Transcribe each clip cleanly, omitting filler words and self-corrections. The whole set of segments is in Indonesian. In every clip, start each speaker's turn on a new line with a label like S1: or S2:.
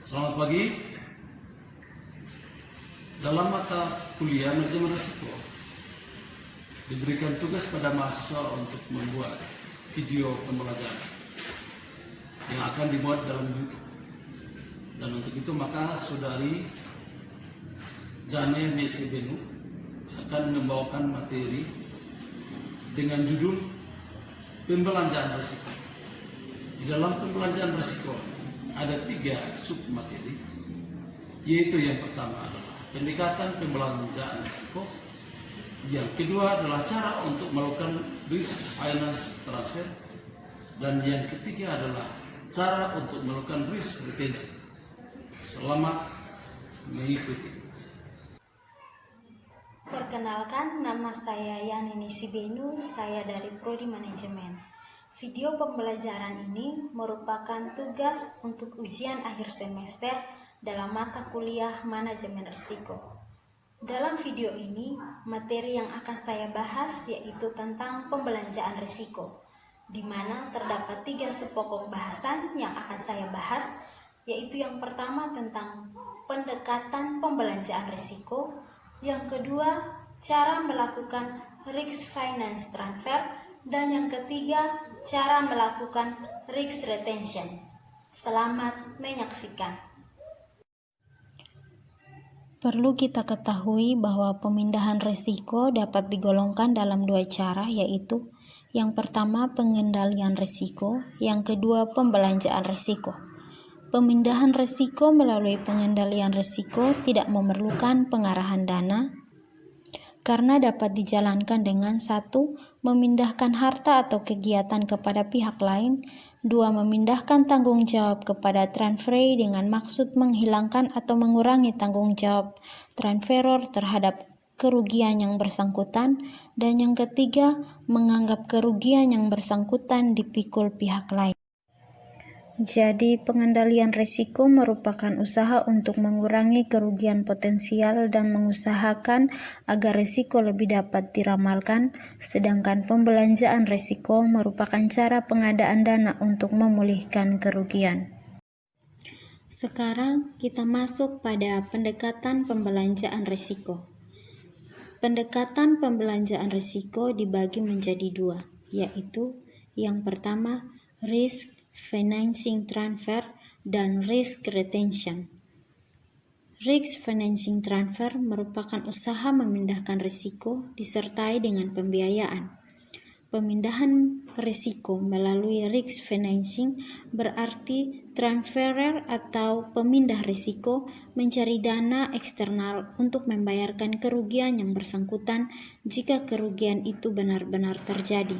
S1: Selamat pagi. Dalam mata kuliah manajemen risiko diberikan tugas pada mahasiswa untuk membuat video pembelajaran yang akan dimuat dalam YouTube. Dan untuk itu maka saudari Jane Mese Benu akan membawakan materi dengan judul pembelanjaan risiko. Di dalam pembelanjaan risiko ada 3 sub materi, yaitu yang pertama adalah pendekatan pembelanjaan risiko, yang kedua adalah cara untuk melakukan risk finance transfer, dan yang ketiga adalah cara untuk melakukan risk retention. Selamat mengikuti.
S2: Perkenalkan, nama saya Yani Sibenu, saya dari Prodi Manajemen. Video pembelajaran ini merupakan tugas untuk ujian akhir semester dalam mata kuliah manajemen risiko. Dalam video ini, materi yang akan saya bahas yaitu tentang pembelanjaan risiko, di mana terdapat 3 subpokok bahasan yang akan saya bahas, yaitu yang pertama tentang pendekatan pembelanjaan risiko, yang kedua cara melakukan risk finance transfer, dan yang ketiga cara melakukan risk retention. Selamat menyaksikan.
S3: Perlu kita ketahui bahwa pemindahan risiko dapat digolongkan dalam 2 cara, yaitu yang pertama pengendalian risiko, yang kedua pembelanjaan risiko. Pemindahan risiko melalui pengendalian risiko tidak memerlukan pengarahan dana, karena dapat dijalankan dengan 1. Memindahkan harta atau kegiatan kepada pihak lain, 2. Memindahkan tanggung jawab kepada transferee dengan maksud menghilangkan atau mengurangi tanggung jawab transferor terhadap kerugian yang bersangkutan, dan yang ketiga, menganggap kerugian yang bersangkutan dipikul pihak lain. Jadi, pengendalian risiko merupakan usaha untuk mengurangi kerugian potensial dan mengusahakan agar risiko lebih dapat diramalkan, sedangkan pembelanjaan risiko merupakan cara pengadaan dana untuk memulihkan kerugian. Sekarang kita masuk pada pendekatan pembelanjaan risiko. Pendekatan pembelanjaan risiko dibagi menjadi 2, yaitu yang pertama risk financing transfer dan risk retention. Risk financing transfer merupakan usaha memindahkan risiko disertai dengan pembiayaan. Pemindahan risiko melalui risk financing berarti transferer atau pemindah risiko mencari dana eksternal untuk membayarkan kerugian yang bersangkutan jika kerugian itu benar-benar terjadi.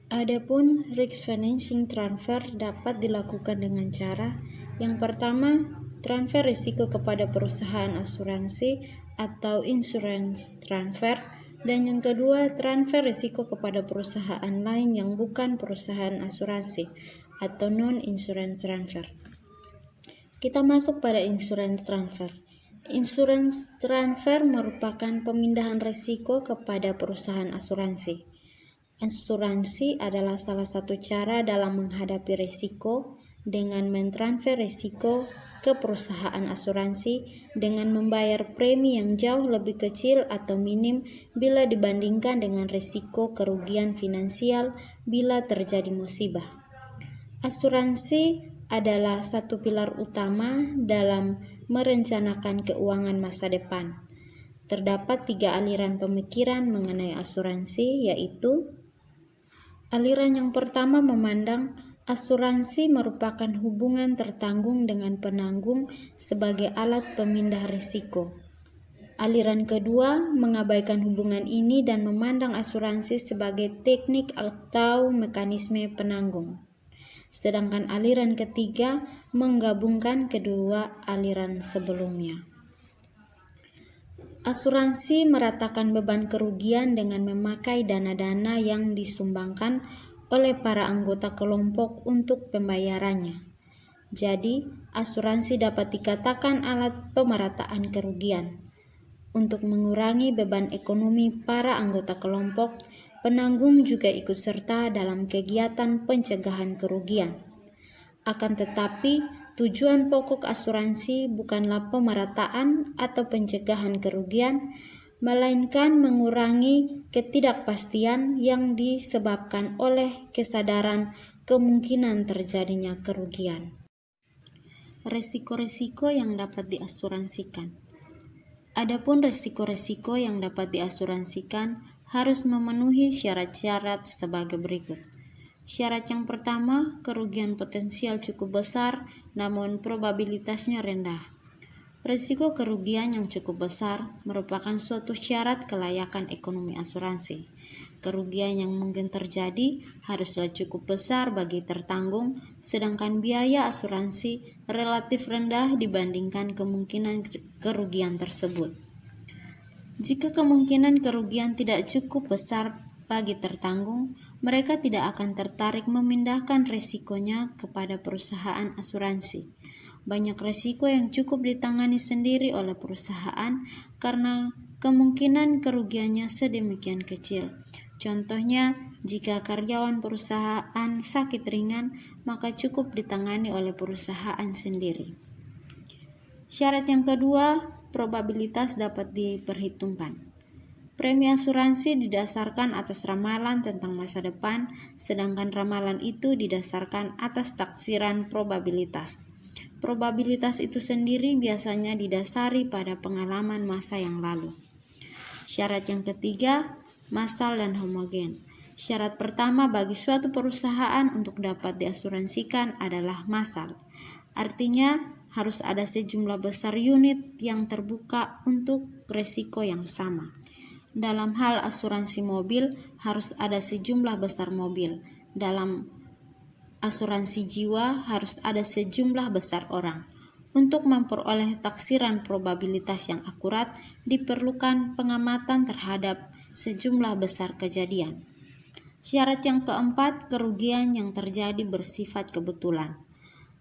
S3: Adapun risk financing transfer dapat dilakukan dengan cara yang pertama, transfer risiko kepada perusahaan asuransi atau insurance transfer, dan yang kedua, transfer risiko kepada perusahaan lain yang bukan perusahaan asuransi atau non-insurance transfer. Kita masuk pada insurance transfer. Insurance transfer merupakan pemindahan risiko kepada perusahaan asuransi. Asuransi adalah salah satu cara dalam menghadapi risiko dengan mentransfer risiko ke perusahaan asuransi dengan membayar premi yang jauh lebih kecil atau minim bila dibandingkan dengan risiko kerugian finansial bila terjadi musibah. Asuransi adalah satu pilar utama dalam merencanakan keuangan masa depan. Terdapat 3 aliran pemikiran mengenai asuransi, yaitu aliran yang pertama memandang asuransi merupakan hubungan tertanggung dengan penanggung sebagai alat pemindah risiko. Aliran kedua mengabaikan hubungan ini dan memandang asuransi sebagai teknik atau mekanisme penanggung. Sedangkan aliran ketiga menggabungkan kedua aliran sebelumnya. Asuransi meratakan beban kerugian dengan memakai dana-dana yang disumbangkan oleh para anggota kelompok untuk pembayarannya. Jadi, asuransi dapat dikatakan alat pemerataan kerugian. Untuk mengurangi beban ekonomi para anggota kelompok, penanggung juga ikut serta dalam kegiatan pencegahan kerugian. Akan tetapi, tujuan pokok asuransi bukanlah pemerataan atau pencegahan kerugian, melainkan mengurangi ketidakpastian yang disebabkan oleh kesadaran kemungkinan terjadinya kerugian. Resiko-resiko yang dapat diasuransikan. Adapun resiko-resiko yang dapat diasuransikan harus memenuhi syarat-syarat sebagai berikut. Syarat yang pertama, kerugian potensial cukup besar namun probabilitasnya rendah. Risiko kerugian yang cukup besar merupakan suatu syarat kelayakan ekonomi asuransi. Kerugian yang mungkin terjadi haruslah cukup besar bagi tertanggung, sedangkan biaya asuransi relatif rendah dibandingkan kemungkinan kerugian tersebut. Jika kemungkinan kerugian tidak cukup besar bagi tertanggung, mereka tidak akan tertarik memindahkan risikonya kepada perusahaan asuransi. Banyak risiko yang cukup ditangani sendiri oleh perusahaan karena kemungkinan kerugiannya sedemikian kecil. Contohnya, jika karyawan perusahaan sakit ringan, maka cukup ditangani oleh perusahaan sendiri. Syarat yang kedua, probabilitas dapat diperhitungkan. Premi asuransi didasarkan atas ramalan tentang masa depan, sedangkan ramalan itu didasarkan atas taksiran probabilitas. Probabilitas itu sendiri biasanya didasari pada pengalaman masa yang lalu. Syarat yang ketiga, massal dan homogen. Syarat pertama bagi suatu perusahaan untuk dapat diasuransikan adalah massal. Artinya, harus ada sejumlah besar unit yang terbuka untuk risiko yang sama. Dalam hal asuransi mobil, harus ada sejumlah besar mobil. Dalam asuransi jiwa, harus ada sejumlah besar orang. Untuk memperoleh taksiran probabilitas yang akurat, diperlukan pengamatan terhadap sejumlah besar kejadian. Syarat yang keempat, kerugian yang terjadi bersifat kebetulan.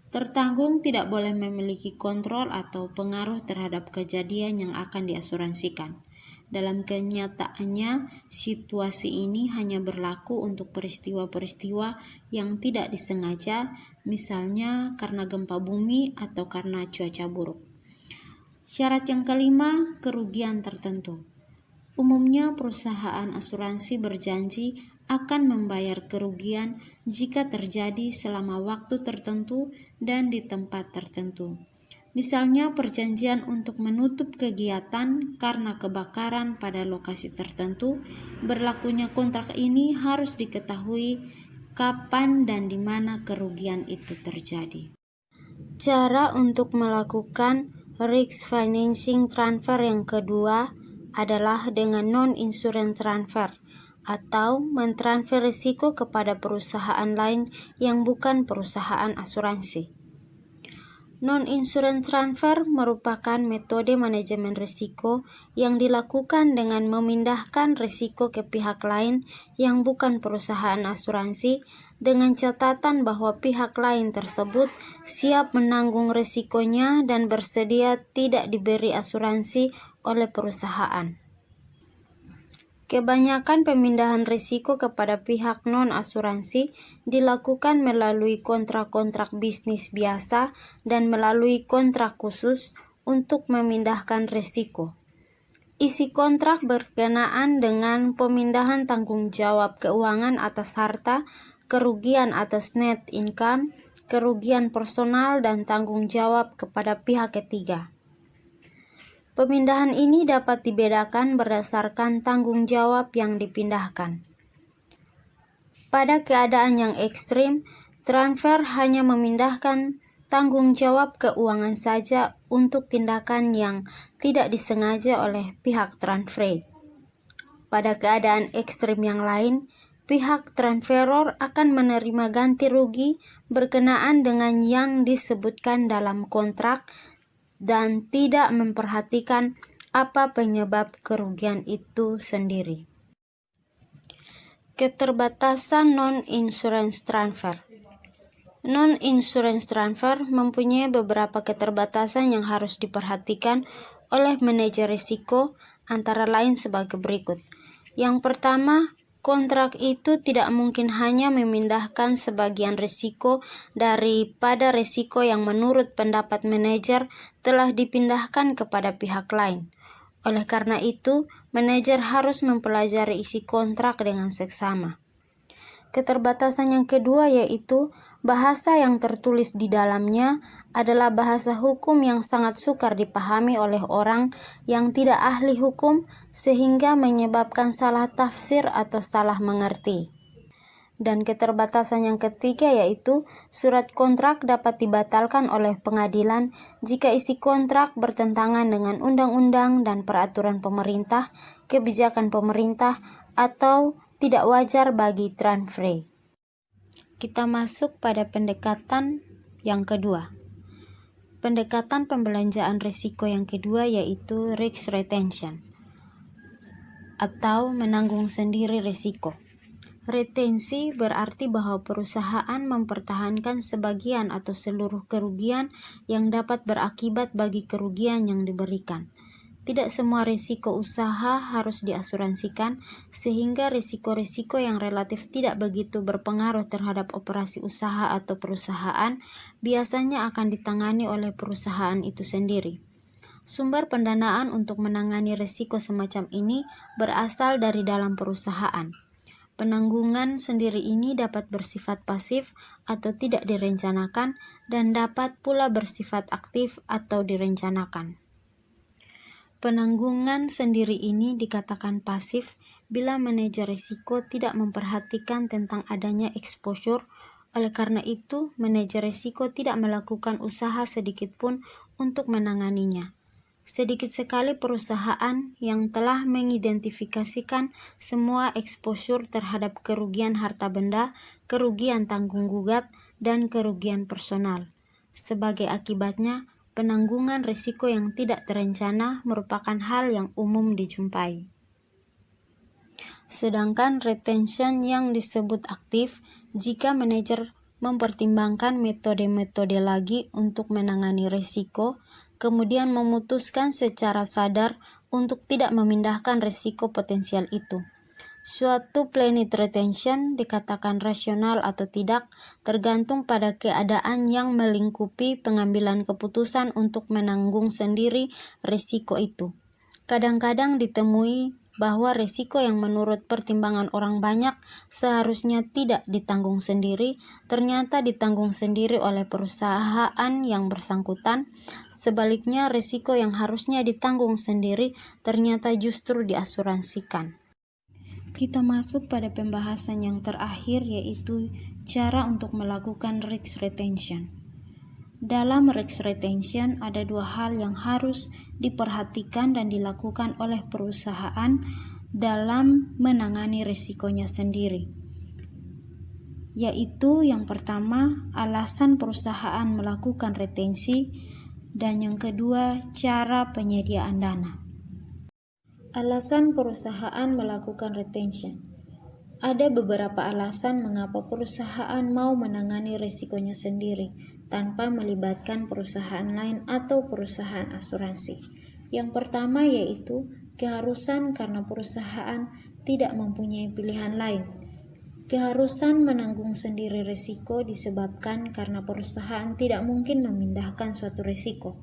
S3: Tertanggung tidak boleh memiliki kontrol atau pengaruh terhadap kejadian yang akan diasuransikan. Dalam kenyataannya, situasi ini hanya berlaku untuk peristiwa-peristiwa yang tidak disengaja, misalnya karena gempa bumi atau karena cuaca buruk. Syarat yang kelima, kerugian tertentu. Umumnya perusahaan asuransi berjanji akan membayar kerugian jika terjadi selama waktu tertentu dan di tempat tertentu. Misalnya perjanjian untuk menutup kegiatan karena kebakaran pada lokasi tertentu. Berlakunya kontrak ini harus diketahui kapan dan di mana kerugian itu terjadi. Cara untuk melakukan risk financing transfer yang kedua adalah dengan non-insurance transfer atau mentransfer risiko kepada perusahaan lain yang bukan perusahaan asuransi. Non-insurance transfer merupakan metode manajemen risiko yang dilakukan dengan memindahkan risiko ke pihak lain yang bukan perusahaan asuransi dengan catatan bahwa pihak lain tersebut siap menanggung risikonya dan bersedia tidak diberi asuransi oleh perusahaan. Kebanyakan pemindahan risiko kepada pihak non-asuransi dilakukan melalui kontrak-kontrak bisnis biasa dan melalui kontrak khusus untuk memindahkan risiko. Isi kontrak berkenaan dengan pemindahan tanggung jawab keuangan atas harta, kerugian atas net income, kerugian personal, dan tanggung jawab kepada pihak ketiga. Pemindahan ini dapat dibedakan berdasarkan tanggung jawab yang dipindahkan. Pada keadaan yang ekstrim, transfer hanya memindahkan tanggung jawab keuangan saja untuk tindakan yang tidak disengaja oleh pihak transfer. Pada keadaan ekstrim yang lain, pihak transferor akan menerima ganti rugi berkenaan dengan yang disebutkan dalam kontrak dan tidak memperhatikan apa penyebab kerugian itu sendiri. Keterbatasan non-insurance transfer. Non-insurance transfer mempunyai beberapa keterbatasan yang harus diperhatikan oleh manajer risiko, antara lain sebagai berikut. Yang pertama, kontrak itu tidak mungkin hanya memindahkan sebagian risiko daripada risiko yang menurut pendapat manajer telah dipindahkan kepada pihak lain. Oleh karena itu, manajer harus mempelajari isi kontrak dengan seksama. Keterbatasan yang kedua yaitu bahasa yang tertulis di dalamnya adalah bahasa hukum yang sangat sukar dipahami oleh orang yang tidak ahli hukum sehingga menyebabkan salah tafsir atau salah mengerti. Dan keterbatasan yang ketiga yaitu surat kontrak dapat dibatalkan oleh pengadilan jika isi kontrak bertentangan dengan undang-undang dan peraturan pemerintah, kebijakan pemerintah, atau tidak wajar bagi transfer. Kita masuk pada pendekatan yang kedua. Pendekatan pembelanjaan risiko yang kedua yaitu risk retention atau menanggung sendiri risiko. Retensi berarti bahwa perusahaan mempertahankan sebagian atau seluruh kerugian yang dapat berakibat bagi kerugian yang diberikan. Tidak semua risiko usaha harus diasuransikan, sehingga risiko-risiko yang relatif tidak begitu berpengaruh terhadap operasi usaha atau perusahaan biasanya akan ditangani oleh perusahaan itu sendiri. Sumber pendanaan untuk menangani risiko semacam ini berasal dari dalam perusahaan. Penanggungan sendiri ini dapat bersifat pasif atau tidak direncanakan dan dapat pula bersifat aktif atau direncanakan. Penanggungan sendiri ini dikatakan pasif bila manajer risiko tidak memperhatikan tentang adanya exposure. Oleh karena itu, manajer risiko tidak melakukan usaha sedikit pun untuk menanganinya. Sedikit sekali perusahaan yang telah mengidentifikasikan semua exposure terhadap kerugian harta benda, kerugian tanggung gugat, dan kerugian personal. Sebagai akibatnya, penanggungan risiko yang tidak terencana merupakan hal yang umum dijumpai. Sedangkan retention yang disebut aktif jika manajer mempertimbangkan metode-metode lagi untuk menangani risiko, kemudian memutuskan secara sadar untuk tidak memindahkan risiko potensial itu. Suatu planned retention dikatakan rasional atau tidak tergantung pada keadaan yang melingkupi pengambilan keputusan untuk menanggung sendiri risiko itu. Kadang-kadang ditemui bahwa risiko yang menurut pertimbangan orang banyak seharusnya tidak ditanggung sendiri, ternyata ditanggung sendiri oleh perusahaan yang bersangkutan. Sebaliknya, risiko yang harusnya ditanggung sendiri ternyata justru diasuransikan. Kita masuk pada pembahasan yang terakhir yaitu cara untuk melakukan risk retention. Dalam risk retention ada dua hal yang harus diperhatikan dan dilakukan oleh perusahaan dalam menangani risikonya sendiri. Yaitu yang pertama, alasan perusahaan melakukan retensi, dan yang kedua, cara penyediaan dana. Alasan perusahaan melakukan retention. Ada beberapa alasan mengapa perusahaan mau menangani risikonya sendiri tanpa melibatkan perusahaan lain atau perusahaan asuransi. Yang pertama yaitu keharusan karena perusahaan tidak mempunyai pilihan lain. Keharusan menanggung sendiri risiko disebabkan karena perusahaan tidak mungkin memindahkan suatu risiko.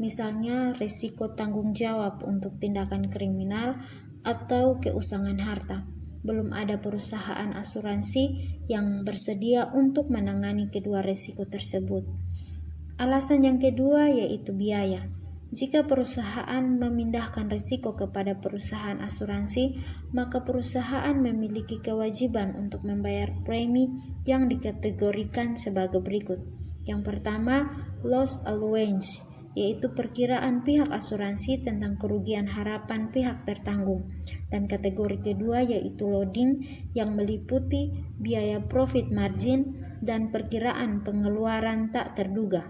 S3: Misalnya risiko tanggung jawab untuk tindakan kriminal atau keusangan harta. Belum ada perusahaan asuransi yang bersedia untuk menangani kedua risiko tersebut. Alasan yang kedua yaitu biaya. Jika perusahaan memindahkan risiko kepada perusahaan asuransi, maka perusahaan memiliki kewajiban untuk membayar premi yang dikategorikan sebagai berikut. Yang pertama, loss allowance, yaitu perkiraan pihak asuransi tentang kerugian harapan pihak tertanggung. Dan kategori kedua yaitu loading yang meliputi biaya profit margin dan perkiraan pengeluaran tak terduga.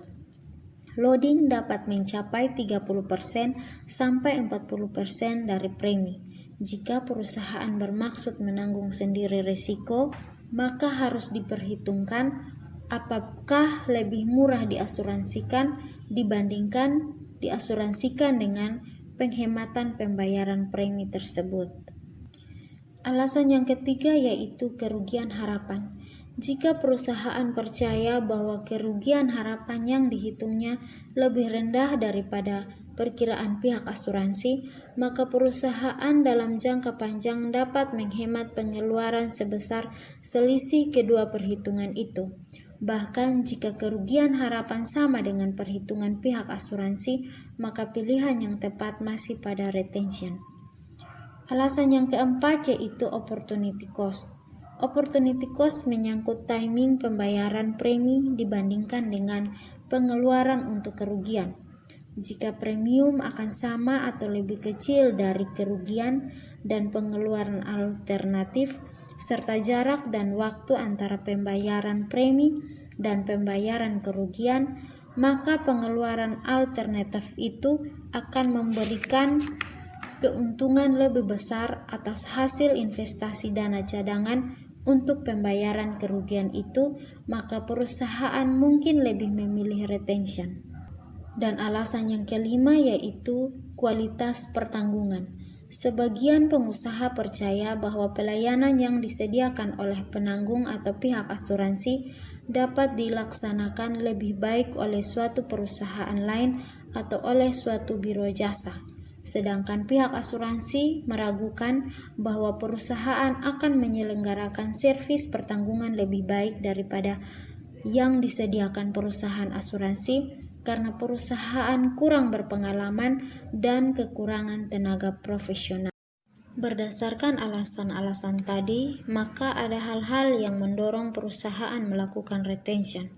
S3: Loading dapat mencapai 30% sampai 40% dari premi. Jika perusahaan bermaksud menanggung sendiri risiko, maka harus diperhitungkan apakah lebih murah diasuransikan dibandingkan diasuransikan dengan penghematan pembayaran premi tersebut. Alasan yang ketiga yaitu kerugian harapan. Jika perusahaan percaya bahwa kerugian harapan yang dihitungnya lebih rendah daripada perkiraan pihak asuransi, maka perusahaan dalam jangka panjang dapat menghemat pengeluaran sebesar selisih kedua perhitungan itu. Bahkan jika kerugian harapan sama dengan perhitungan pihak asuransi, maka pilihan yang tepat masih pada retention. Alasan yang keempat yaitu opportunity cost. Opportunity cost menyangkut timing pembayaran premi dibandingkan dengan pengeluaran untuk kerugian. Jika premium akan sama atau lebih kecil dari kerugian dan pengeluaran alternatif, serta jarak dan waktu antara pembayaran premi dan pembayaran kerugian, maka pengeluaran alternatif itu akan memberikan keuntungan lebih besar atas hasil investasi dana cadangan untuk pembayaran kerugian itu, maka perusahaan mungkin lebih memilih retention. Dan alasan yang kelima yaitu kualitas pertanggungan. Sebagian pengusaha percaya bahwa pelayanan yang disediakan oleh penanggung atau pihak asuransi dapat dilaksanakan lebih baik oleh suatu perusahaan lain atau oleh suatu biro jasa. Sedangkan pihak asuransi meragukan bahwa perusahaan akan menyelenggarakan servis pertanggungan lebih baik daripada yang disediakan perusahaan asuransi karena perusahaan kurang berpengalaman dan kekurangan tenaga profesional. Berdasarkan alasan-alasan tadi, maka ada hal-hal yang mendorong perusahaan melakukan retention,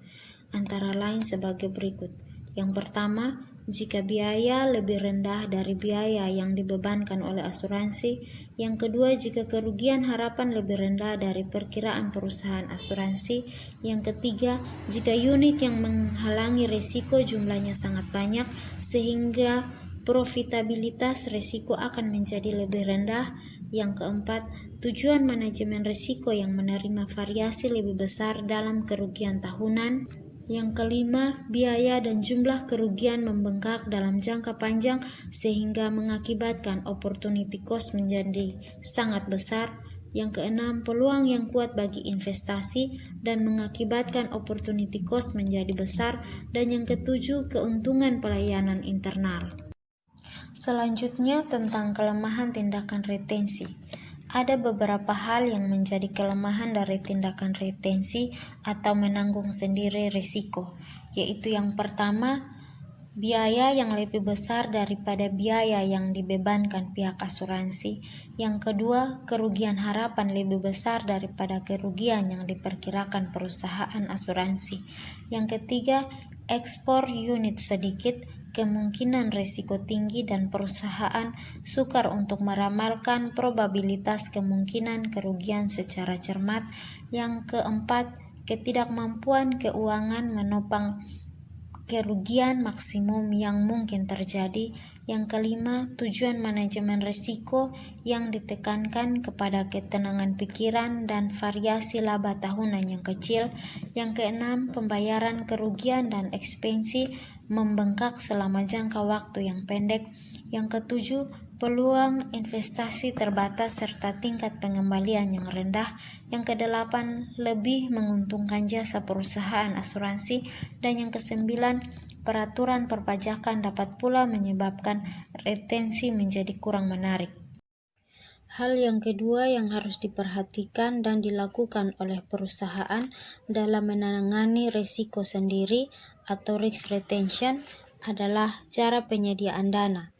S3: antara lain sebagai berikut. Yang pertama, jika biaya lebih rendah dari biaya yang dibebankan oleh asuransi. Yang kedua, jika kerugian harapan lebih rendah dari perkiraan perusahaan asuransi. Yang ketiga, jika unit yang menghalangi risiko jumlahnya sangat banyak sehingga profitabilitas risiko akan menjadi lebih rendah. Yang keempat, tujuan manajemen risiko yang menerima variasi lebih besar dalam kerugian tahunan. Yang kelima, biaya dan jumlah kerugian membengkak dalam jangka panjang sehingga mengakibatkan opportunity cost menjadi sangat besar. Yang keenam, peluang yang kuat bagi investasi dan mengakibatkan opportunity cost menjadi besar. Dan yang ketujuh, keuntungan pelayanan internal. Selanjutnya tentang kelemahan tindakan retensi. Ada beberapa hal yang menjadi kelemahan dari tindakan retensi atau menanggung sendiri risiko, yaitu yang pertama, biaya yang lebih besar daripada biaya yang dibebankan pihak asuransi. Yang kedua, kerugian harapan lebih besar daripada kerugian yang diperkirakan perusahaan asuransi. Yang ketiga, ekspor unit sedikit, kemungkinan risiko tinggi dan perusahaan sukar untuk meramalkan probabilitas kemungkinan kerugian secara cermat. Yang keempat, ketidakmampuan keuangan menopang kerugian maksimum yang mungkin terjadi. Yang kelima, tujuan manajemen risiko yang ditekankan kepada ketenangan pikiran dan variasi laba tahunan yang kecil. Yang keenam, pembayaran kerugian dan ekspensi membengkak selama jangka waktu yang pendek. Yang ketujuh, peluang investasi terbatas serta tingkat pengembalian yang rendah. Yang kedelapan, lebih menguntungkan jasa perusahaan asuransi. Dan yang kesembilan, peraturan perpajakan dapat pula menyebabkan retensi menjadi kurang menarik. Hal yang kedua yang harus diperhatikan dan dilakukan oleh perusahaan dalam menangani risiko sendiri atau risk retention adalah cara penyediaan dana.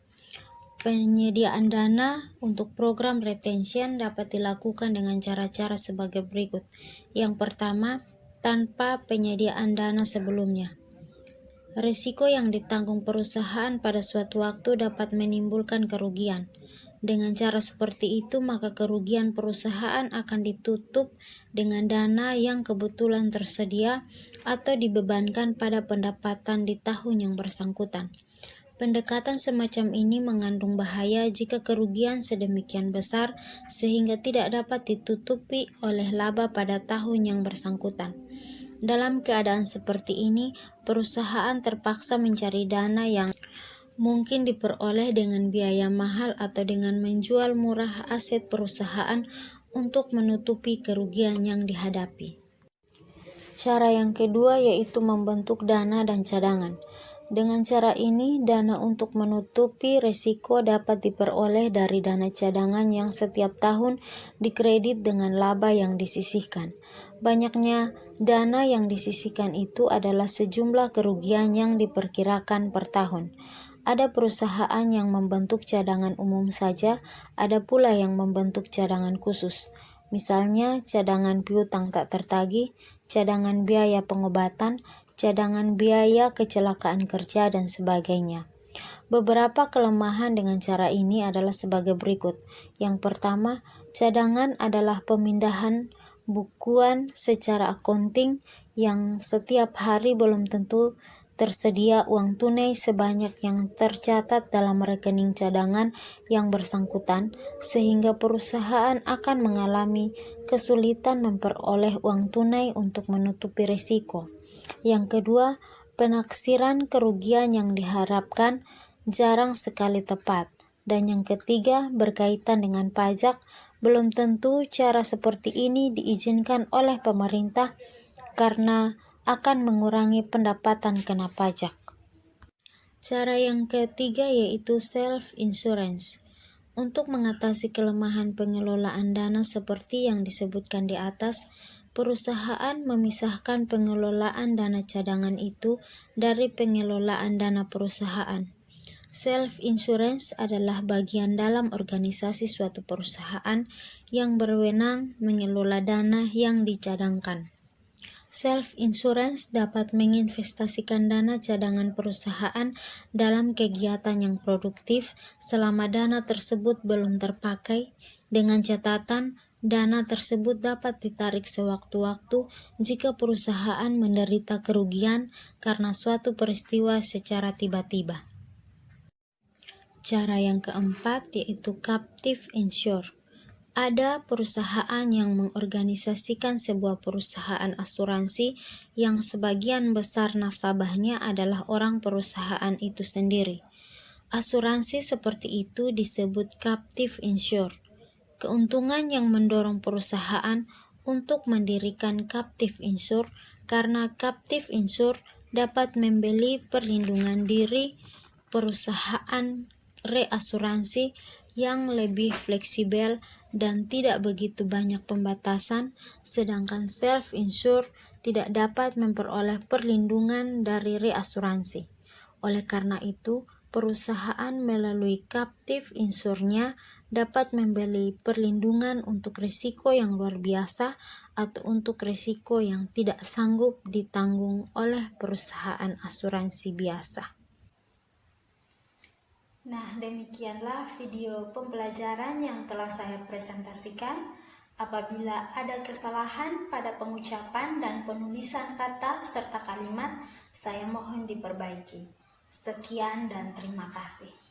S3: Penyediaan dana untuk program retention dapat dilakukan dengan cara-cara sebagai berikut. Yang pertama, tanpa penyediaan dana sebelumnya. Risiko yang ditanggung perusahaan pada suatu waktu dapat menimbulkan kerugian. Dengan cara seperti itu, maka kerugian perusahaan akan ditutup dengan dana yang kebetulan tersedia atau dibebankan pada pendapatan di tahun yang bersangkutan. Pendekatan semacam ini mengandung bahaya jika kerugian sedemikian besar sehingga tidak dapat ditutupi oleh laba pada tahun yang bersangkutan. Dalam keadaan seperti ini, perusahaan terpaksa mencari dana yang mungkin diperoleh dengan biaya mahal atau dengan menjual murah aset perusahaan untuk menutupi kerugian yang dihadapi. Cara yang kedua yaitu membentuk dana dan cadangan. Dengan cara ini, dana untuk menutupi risiko dapat diperoleh dari dana cadangan yang setiap tahun dikredit dengan laba yang disisihkan. Banyaknya dana yang disisihkan itu adalah sejumlah kerugian yang diperkirakan per tahun. Ada perusahaan yang membentuk cadangan umum saja, ada pula yang membentuk cadangan khusus. Misalnya, cadangan piutang tak tertagih, cadangan biaya pengobatan, cadangan biaya kecelakaan kerja, dan sebagainya. Beberapa kelemahan dengan cara ini adalah sebagai berikut. Yang pertama, cadangan adalah pemindahan bukuan secara akunting yang setiap hari belum tentu tersedia uang tunai sebanyak yang tercatat dalam rekening cadangan yang bersangkutan, sehingga perusahaan akan mengalami kesulitan memperoleh uang tunai untuk menutupi risiko. Yang kedua, penaksiran kerugian yang diharapkan jarang sekali tepat. Dan yang ketiga, berkaitan dengan pajak, belum tentu cara seperti ini diizinkan oleh pemerintah karena akan mengurangi pendapatan kena pajak. Cara yang ketiga yaitu self-insurance. Untuk mengatasi kelemahan pengelolaan dana seperti yang disebutkan di atas, perusahaan memisahkan pengelolaan dana cadangan itu dari pengelolaan dana perusahaan. Self-insurance adalah bagian dalam organisasi suatu perusahaan yang berwenang mengelola dana yang dicadangkan. Self-insurance dapat menginvestasikan dana cadangan perusahaan dalam kegiatan yang produktif selama dana tersebut belum terpakai, dengan catatan dana tersebut dapat ditarik sewaktu-waktu jika perusahaan menderita kerugian karena suatu peristiwa secara tiba-tiba. Cara yang keempat yaitu captive insure. Ada perusahaan yang mengorganisasikan sebuah perusahaan asuransi yang sebagian besar nasabahnya adalah orang perusahaan itu sendiri. Asuransi seperti itu disebut captive insure. Keuntungan yang mendorong perusahaan untuk mendirikan captive insure karena captive insure dapat membeli perlindungan diri perusahaan reasuransi yang lebih fleksibel dan tidak begitu banyak pembatasan, sedangkan self-insure tidak dapat memperoleh perlindungan dari reasuransi. Oleh karena itu, perusahaan melalui captive insure-nya dapat membeli perlindungan untuk risiko yang luar biasa atau untuk risiko yang tidak sanggup ditanggung oleh perusahaan asuransi biasa.
S2: Nah, demikianlah video pembelajaran yang telah saya presentasikan. Apabila ada kesalahan pada pengucapan dan penulisan kata serta kalimat, saya mohon diperbaiki. Sekian dan terima kasih.